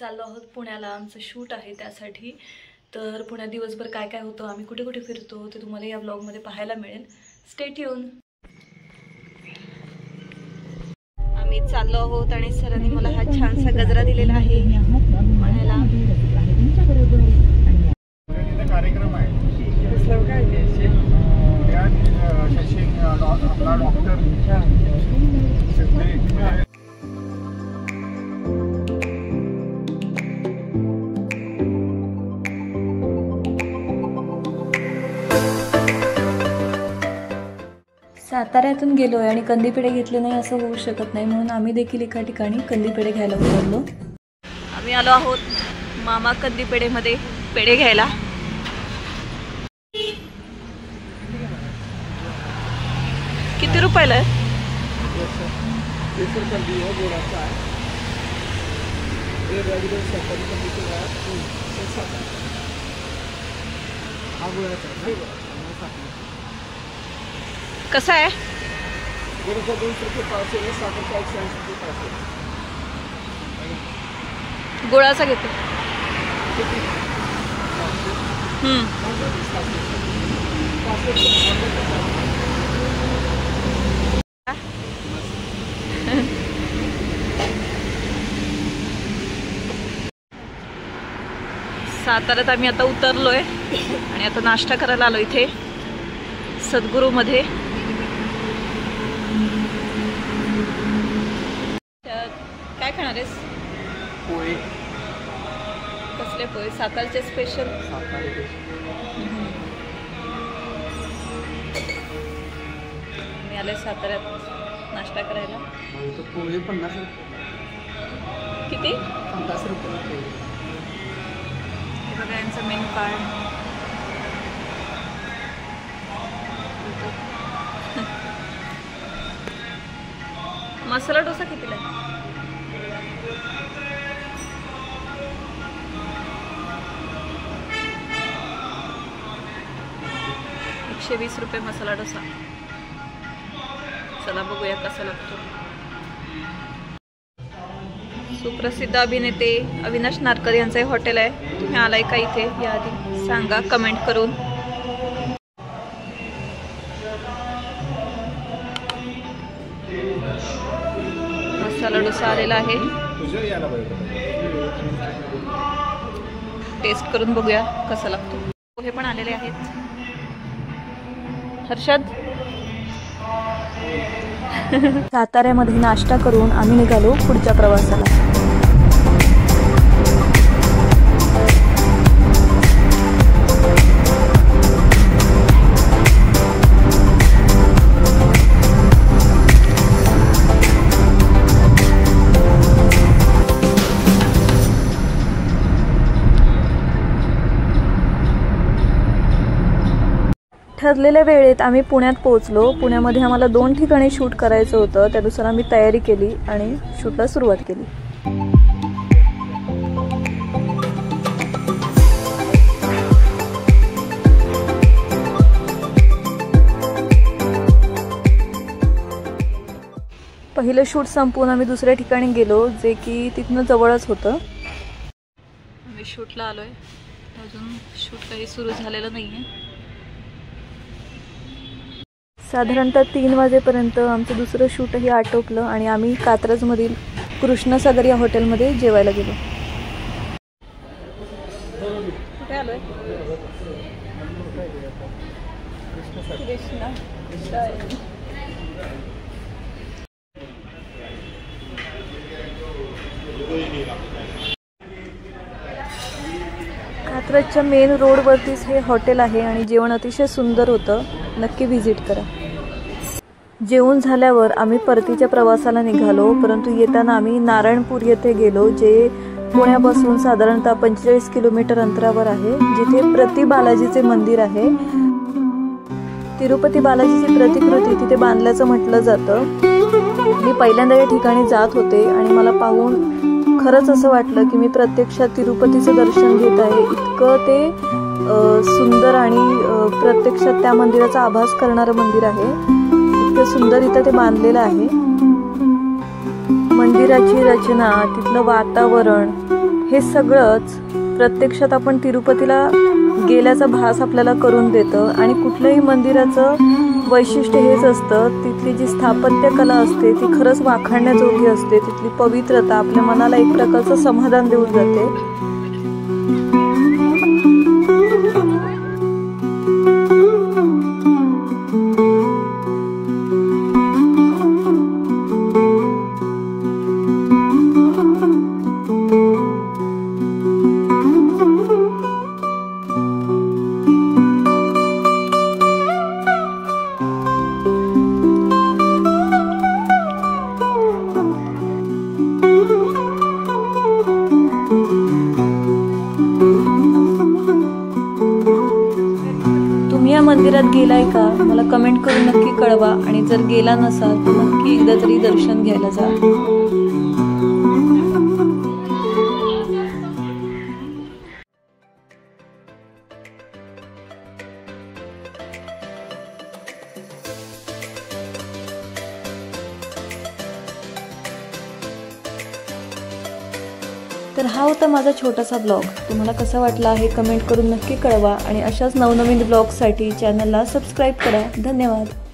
चाललो आहोत पुण्याला, आमचं शूट आहे त्यासाठी. तर पुण्यात दिवसभर काय काय होतं, आम्ही कुठे कुठे फिरतो ते तुम्हाला या ब्लॉगमध्ये पाहायला मिळेल. Stay tune. आम्ही चाललो आहोत आणि सरांनी मला हा छानसा गजरा दिलेला आहे म्हणायला. कार्यक्रम आहे साताऱ्यातून गेलोय आणि कंदीपेढे घेतले नाही असं होऊ शकत नाही, म्हणून आम्ही देखील एका ठिकाणी कंदीपेढे घ्यायला उतरलो. आम्ही आलो आहोत मामा कंदीपेढेमध्ये पेढे घ्यायला. किती रुपयाला आहे? कसा आहे? गुळाचा घेतो. साताऱ्यात आम्ही आता उतरलोय आणि आता नाश्ता करायला आलो इथे सद्गुरू मध्ये. काय खाणार आहेस? पोहे. कसले पोहे? सातारचे स्पेशल. मी आले साताऱ्यात नाश्ता करायला. पोहे 50 किती? 50 रुपये. हे बघा यांचं मेनू कार्ड. मसाला डोसा कितीला आहे? 120 रुपये मसाला डोसा. चला बघूया कसा लागतो. सुप्रसिद्ध अभिनेते अविनाश नारकर यांचं हे हॉटेल आहे. तुम्ही आलाय का इथे याआधी सांगा कमेंट करून. मसाला डोसा आलेला आहे. टेस्ट करून बघूया कसा लागतो. पोहे पण आलेले आहेत. हर्षद. साताऱ्यामध्ये नाश्ता करून आम्ही निघालो पुढच्या प्रवासाला. ठरलेल्या वेळेत आम्ही पुण्यात पोहोचलो. पुण्यामध्ये आम्हाला 2 ठिकाणी शूट करायचं होतं, त्यानुसार आम्ही तयारी केली आणि शूटला सुरुवात केली. पहिलं शूट संपवून आम्ही दुसऱ्या ठिकाणी गेलो, जे की तिथनं जवळच होतं. आम्ही शूटला आलोय. अजून शूट काही सुरू झालेलं नाहीये. साधारणतः 3 वाजेपर्यंत आमचं दुसरं शूटही आटोपलं आणि आम्ही कात्रजमधील कृष्णसागर या हॉटेलमध्ये जेवायला गेलो. कुठे आलोय? कात्रजच्या मेन रोडवरतीच हे हॉटेल आहे आणि जेवण अतिशय सुंदर होतं. नक्की व्हिजिट करा. जेवून झाल्यावर आम्ही परतीच्या प्रवासाला निघालो, परंतु येताना आम्ही नारायणपूर येथे गेलो, जे पुण्यापासून साधारणतः 45 किलोमीटर अंतरावर आहे, जिथे प्रति बालाजीचे मंदिर आहे. तिरुपती बालाजीची प्रतिकृती तिथे बांधल्याचं म्हटलं जातं. मी पहिल्यांदा या ठिकाणी जात होते आणि मला पाहून खरंच असं वाटलं की मी प्रत्यक्षात तिरुपतीचं दर्शन घेत आहे. इतकं ते सुंदर आणि प्रत्यक्षात त्या मंदिराचा आभास करणारं मंदिर आहे. इतकं सुंदर इथं ते बांधलेलं आहे. मंदिराची रचना, तिथलं वातावरण हे सगळंच प्रत्यक्षात आपण तिरुपतीला गेल्याचा भास आपल्याला करून देतं आणि कुठल्याही मंदिराचं वैशिष्ट्य हेच असतं, तिथली जी स्थापत्यकला असते ती खरंच वाखाणण्याजोगी असते, तिथली पवित्रता आपल्या मनाला एक प्रकारचं समाधान देऊन जाते। या मंदिरात गेलाय का मला कमेंट करून नक्की कळवा आणि जर गेला नसाल तर नक्की एकदा तरी दर्शन घ्यायला जा। तर हा होता माझा छोटासा ब्लॉग। तुम्हाला कसा वाटला हे कमेंट करून नक्की कळवा आणि अशाच नवनवीन ब्लॉगसाठी चॅनलला सबस्क्राईब करा। धन्यवाद।